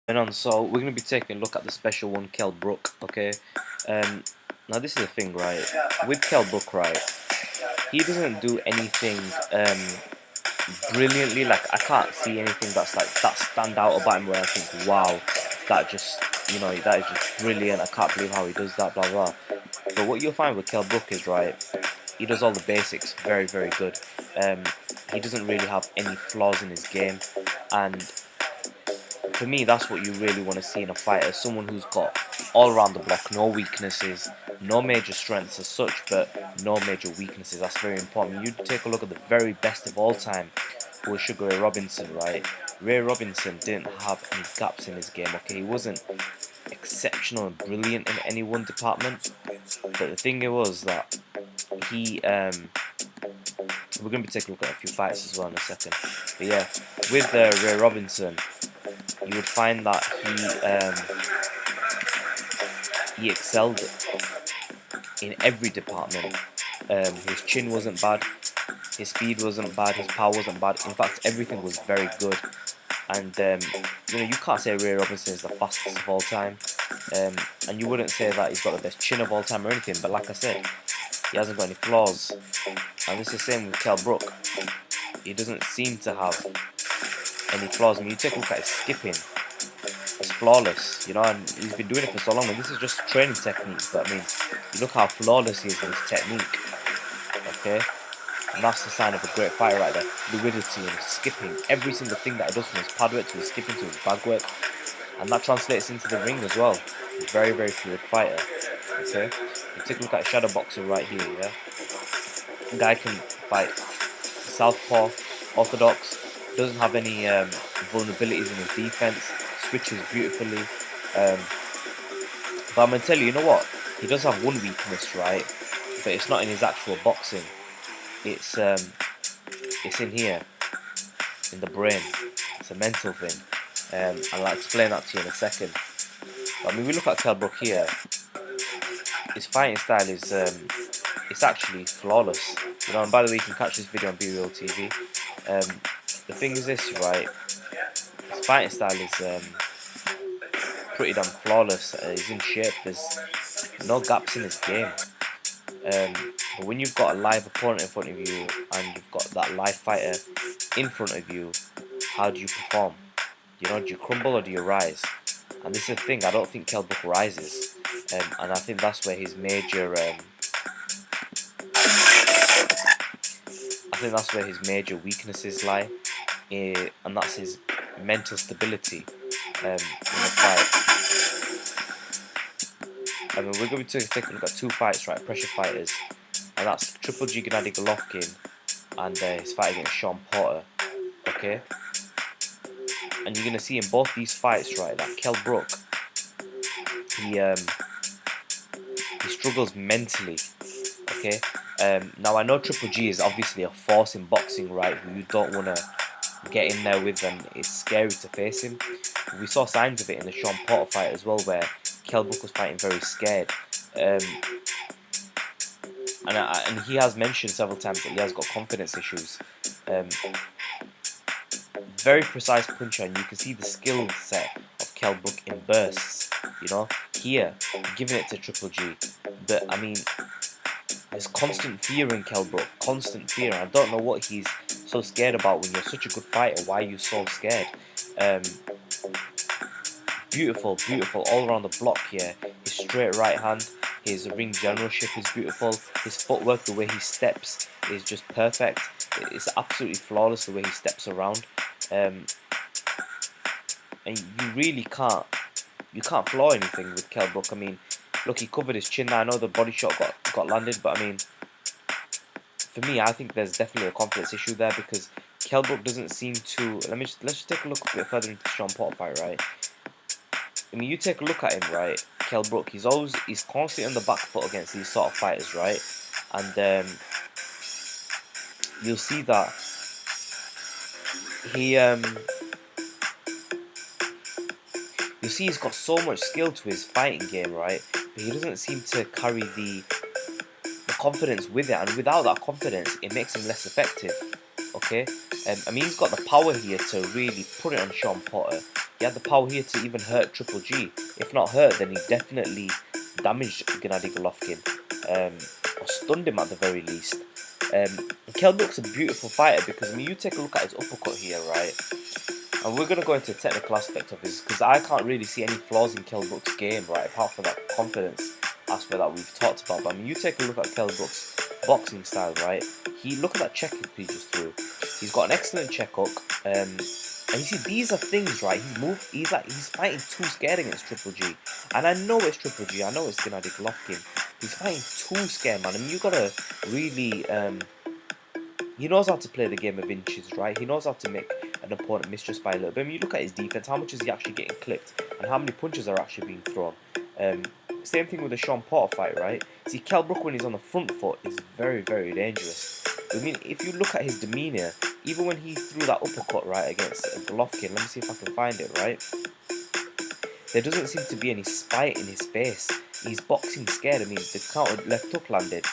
So we're going to be taking a look at the special one, Kell Brook, okay? Now this is the thing, right? With Kell Brook, right, he doesn't do anything brilliantly. Like, I can't see anything that's like that stand out about him where I think, wow, that just, that is just brilliant. I can't believe how he does that, blah blah. But what you'll find with Kell Brook is, right, he does all the basics very, very good. He doesn't really have any flaws in his game, and for me, that's what you really want to see in a fighter. Someone who's got all around the block, no weaknesses, no major strengths as such, but no major weaknesses. That's very important. You take a look at the very best of all time, who was Sugar Ray Robinson, right? Ray Robinson didn't have any gaps in his game, okay? He wasn't exceptional and brilliant in any one department, but the thing was that he, we're going to be taking a look at a few fights as well in a second. But yeah, with Ray Robinson, you would find that he excelled in every department. His chin wasn't bad, his speed wasn't bad, his power wasn't bad. In fact, everything was very good. And you can't say Ray Robinson is the fastest of all time, and you wouldn't say that he's got the best chin of all time or anything. But like I said, he hasn't got any flaws, and it's the same with Kell Brook. He doesn't seem to have any flaws. I mean, you take a look at his skipping; it's flawless, and he's been doing it for so long. And this is just training technique, but I mean, you look how flawless he is with his technique. Okay, and that's the sign of a great fighter right there. Fluidity and skipping, every single thing that he does, from his pad work to his skipping to his bag work, and that translates into the ring as well. Very, very fluid fighter. Okay, you take a look at shadow boxing right here. Yeah, the guy can fight southpaw, orthodox, doesn't have any vulnerabilities in his defense, switches beautifully. But I'm gonna tell you, you know what? He does have one weakness, right? But it's not in his actual boxing. It's in here, in the brain. It's a mental thing, and I'll explain that to you in a second. But, I mean, we look at Kell Brook here. His fighting style is it's actually flawless. And by the way, you can catch this video on BReal TV. The thing is this, right? His fighting style is pretty damn flawless. He's in shape. There's no gaps in his game. But when you've got a live opponent in front of you and you've got that live fighter in front of you, how do you perform? Do you crumble or do you rise? And this is the thing. I don't think Kell Brook rises, and I think that's where his major weaknesses lie, and that's his mental stability in the fight. I mean, we're going to take a look at two fights, right? Pressure fighters, and that's Triple G Gennady Golovkin and his fight against Sean Porter. Okay, and you're going to see in both these fights, right, that Kell Brook, he struggles mentally. Okay, now I know Triple G is obviously a force in boxing, right? Who you don't want to get in there with, and it's scary to face him. We saw signs of it in the Sean Porter fight as well, where Kell Brook was fighting very scared, and he has mentioned several times that he has got confidence issues. Very precise puncher, and you can see the skill set of Kell Brook in bursts. Here, giving it to Triple G, but I mean, there's constant fear in Kell Brook, constant fear. I don't know what he's so scared about. When you're such a good fighter, why are you so scared? Beautiful, beautiful all around the block here. His straight right hand, his ring generalship is beautiful. His footwork, the way he steps, is just perfect. It's absolutely flawless the way he steps around. And you really can't flaw anything with Kell Brook. I mean, look, he covered his chin. Now I know the body shot got landed, but I mean, for me, I think there's definitely a confidence issue there, because Kell Brook doesn't seem to. Let's just take a look a bit further into the Sean Porter fight, right? I mean, you take a look at him, right? Kell Brook, he's constantly on the back foot against these sort of fighters, right? And you'll see that he's got so much skill to his fighting game, right? But he doesn't seem to carry the confidence with it, and without that confidence, it makes him less effective. Okay, I mean, he's got the power here to really put it on Sean Porter, he had the power here to even hurt Triple G. If not hurt, then he definitely damaged Gennady Golovkin, or stunned him at the very least. Kell Brook's a beautiful fighter because, I mean, you take a look at his uppercut here, right? And we're going to go into the technical aspect of this because I can't really see any flaws in Kell Brook's game, right? Apart from that confidence aspect that we've talked about. But I mean, you take a look at Kell Brook's boxing style, right? Look at that check hook he just threw. He's got an excellent check hook. And you see, these are things, right? He's fighting too scared against Triple G. And I know it's Triple G. I know it's Gennady Golovkin. He's fighting too scared, man. I mean, you gotta really. He knows how to play the game of inches, right? He knows how to make an opponent miss just by a little bit. I mean, you look at his defense, how much is he actually getting clipped, and how many punches are actually being thrown. Same thing with the Sean Porter fight, right? See, Kell Brook, when he's on the front foot, is very, very dangerous. I mean, if you look at his demeanour, even when he threw that uppercut, right, against Golovkin, let me see if I can find it, right? There doesn't seem to be any spite in his face. He's boxing scared. I mean, the counter left hook landed.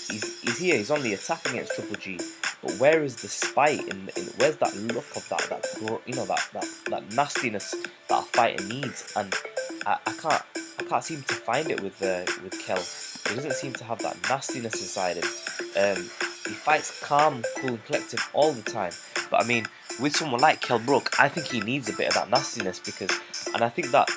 He's here. He's on the attack against Triple G. But where is the spite? Where's that look of that nastiness that a fighter needs? And I can't seem to find it with Kell. He doesn't seem to have that nastiness inside him. He fights calm, cool, and collected all the time. But I mean, with someone like Kell Brook, I think he needs a bit of that nastiness and I think that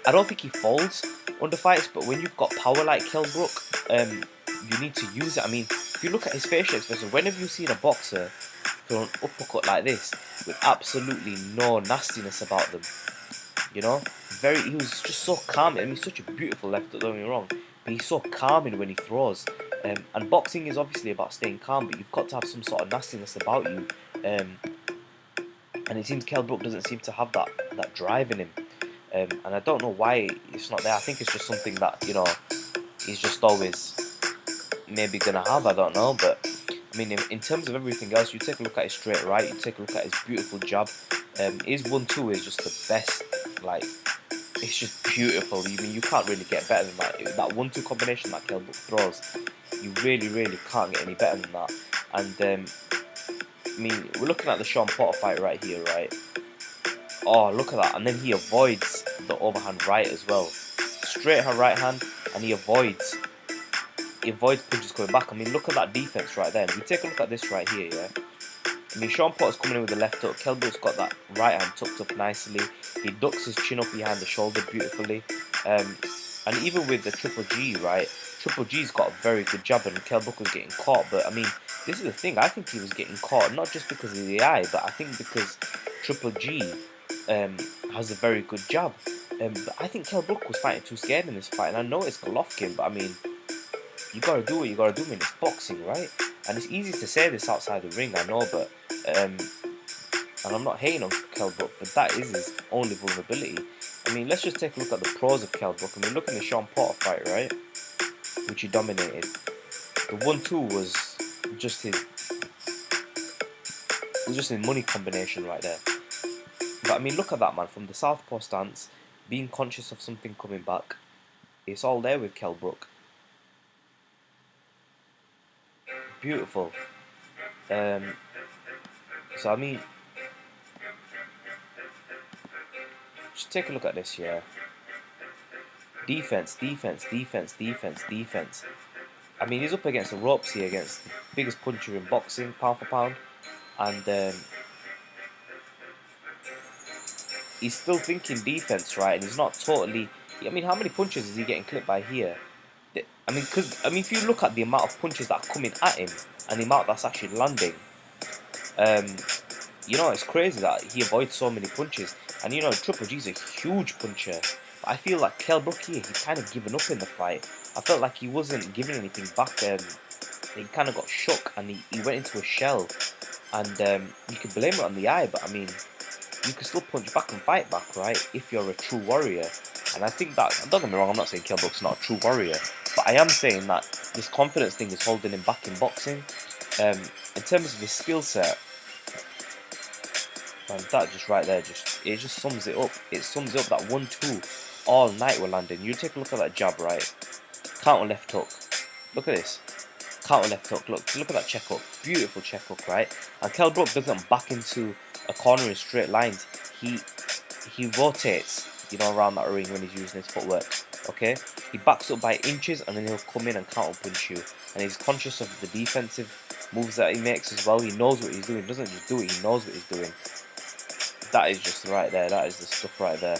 I don't think he folds under fights. But when you've got power like Kell Brook, you need to use it. I mean, if you look at his facial expression, when have you seen a boxer throw an uppercut like this with absolutely no nastiness about them? You know, he was just so calm. I mean, he's such a beautiful left hook, don't get me wrong, but he's so calming when he throws. And boxing is obviously about staying calm, but you've got to have some sort of nastiness about you. And it seems Kell Brook doesn't seem to have that drive in him. And I don't know why it's not there. I think it's just something that, you know, he's just always maybe gonna have. I don't know, but I mean, in terms of everything else, you take a look at his straight right, you take a look at his beautiful jab. His 1-2 is just the best. Like, it's just beautiful. I mean, you can't really get better than that. That 1-2 combination that Kell Brook throws, you really, really can't get any better than that. And I mean, we're looking at the Sean Porter fight right here, right? Oh, look at that! And then he avoids the overhand right as well. Straight hand right hand, and he avoids punches coming back. I mean, look at that defense right there. And we take a look at this right here, yeah. I mean, Sean Porter's coming in with the left hook. Kell Brook's got that right hand tucked up nicely. He ducks his chin up behind the shoulder beautifully. And even with the Triple G, right? Triple G's got a very good jab, and Kell Brook was getting caught. But I mean, this is the thing. I think he was getting caught not just because of the eye, but I think because Triple G has a very good jab. But I think Kell Brook was fighting too scared in this fight, and I know it's Golovkin, but I mean, you gotta do what you gotta do in this boxing, right? And it's easy to say this outside the ring, I know, but and I'm not hating on Kell Brook, but that is his only vulnerability. I mean, let's just take a look at the pros of Kell Brook. I mean, look at the Sean Porter fight, right? Which he dominated. The 1-2 was just his money combination right there. But I mean, look at that, man. From the southpaw stance, being conscious of something coming back, it's all there with Kell Brook. Beautiful. So I mean, just take a look at this here. Defense, defense, defense, defense, defense. I mean, he's up against the ropes here, against the biggest puncher in boxing, pound for pound, and he's still thinking defense, right? And he's not totally. I mean, how many punches is he getting clipped by here? I mean, if you look at the amount of punches that are coming at him and the amount that's actually landing, you know, it's crazy that he avoids so many punches. And you know, Triple G's a huge puncher. But I feel like Kell Brook here, he's kind of given up in the fight. I felt like he wasn't giving anything back. He kind of got shook and he went into a shell. And you can blame it on the eye, but I mean, you can still punch back and fight back, right? If you're a true warrior. And I think that, don't get me wrong, I'm not saying Kell Brook's not a true warrior, but I am saying that this confidence thing is holding him back in boxing. In terms of his skill set, man, that just right there, it just sums it up. It sums up that 1-2 all night we're landing. You take a look at that jab, right? Counter left hook. Look at this. Counter left hook. Look at that check hook. Beautiful check hook, right? And Kell Brook doesn't back into a corner in straight lines. He rotates, you know, around that ring when he's using his footwork. Okay, he backs up by inches and then he'll come in and counter punch you. And he's conscious of the defensive moves that he makes as well. He knows what he's doing. He doesn't just do it. He knows what he's doing. That is just right there. That is the stuff right there.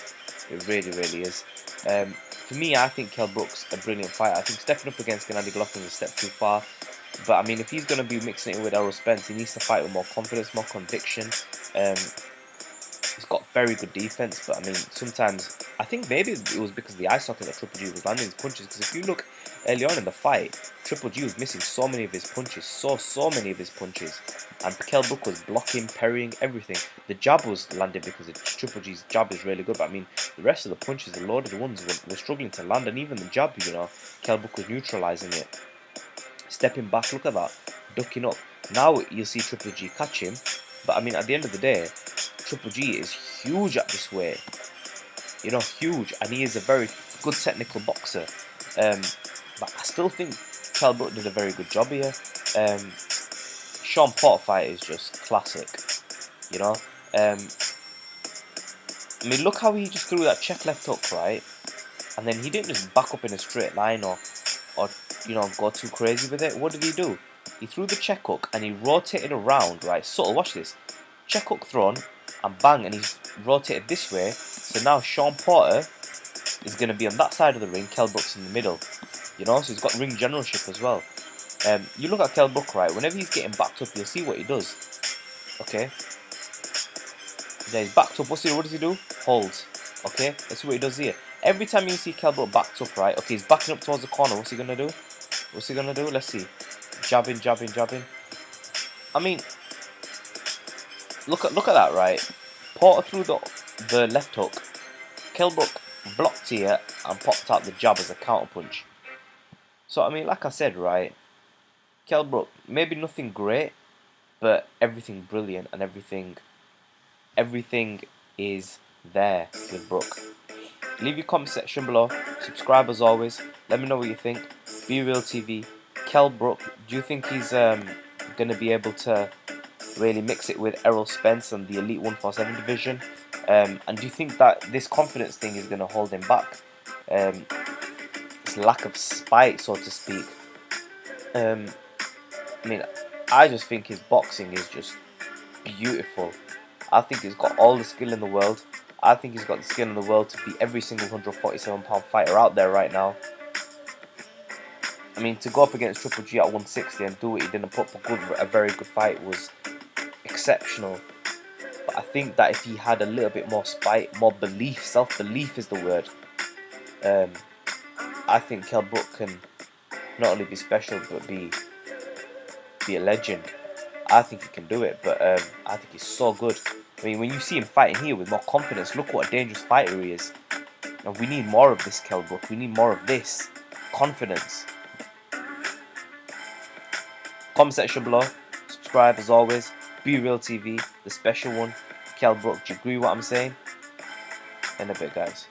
It really, really is. For me, I think Kell Brook's a brilliant fighter. I think stepping up against Gennady Golovkin is a step too far. But I mean, if he's going to be mixing it with Errol Spence, he needs to fight with more confidence, more conviction. He's got very good defense, but I mean, sometimes I think maybe it was because of the eye socket that Triple G was landing his punches. Because if you look early on in the fight, Triple G was missing so many of his punches, so many of his punches, and Kell Brook was blocking, parrying, everything. The jab was landed because Triple G's jab is really good, but I mean, the rest of the punches, the loaded ones, were struggling to land, and even the jab, you know, Kell Brook was neutralizing it. Stepping back, look at that, ducking up. Now you'll see Triple G catch him, but I mean, at the end of the day, Triple G is huge at this weight, you know, huge, and he is a very good technical boxer. But I still think Kell Brook did a very good job here. Sean Porter fight is just classic, you know. I mean, look how he just threw that check left hook, right? And then he didn't just back up in a straight line or you know, go too crazy with it. What did he do? He threw the check hook and he rotated around, right? Subtle, watch this. Check hook thrown and bang, and he's rotated this way. So now Sean Porter is going to be on that side of the ring. Kell Brook's in the middle, you know. So he's got ring generalship as well. You look at Kell Brook, right? Whenever he's getting backed up, you'll see what he does. Okay. Then he's backed up. What does he do? Holds. Okay. Let's see what he does here. Every time you see Kell Brook backed up, right? Okay, he's backing up towards the corner. What's he gonna do? What's he gonna do? Let's see. Jabbing, jabbing, jabbing. I mean, look at that, right? Porter threw the left hook. Kell Brook blocked here and popped out the jab as a counter punch. So I mean, like I said, right? Kell Brook, maybe nothing great, but everything brilliant, and everything is there with Brook. Leave your comment section below. Subscribe as always. Let me know what you think. Be Real TV. Kell Brook, do you think he's going to be able to really mix it with Errol Spence and the Elite 147 division? And do you think that this confidence thing is going to hold him back? This lack of spite, so to speak. I mean, I just think his boxing is just beautiful. I think he's got all the skill in the world. I think he's got the skill in the world to beat every single 147-pound fighter out there right now. I mean, to go up against Triple G at 160 and do what he did and put up a very good fight was exceptional. But I think that if he had a little bit more spite, more belief, self-belief is the word, I think Kell Brook can not only be special but be a legend. I think he can do it, but I think he's so good. I mean, when you see him fighting here with more confidence, look what a dangerous fighter he is. And we need more of this Kell Brook. We need more of this confidence. Comment section below. Subscribe as always. Be Real TV, the special one. Kell Brook, do you agree with what I'm saying? In a bit, guys.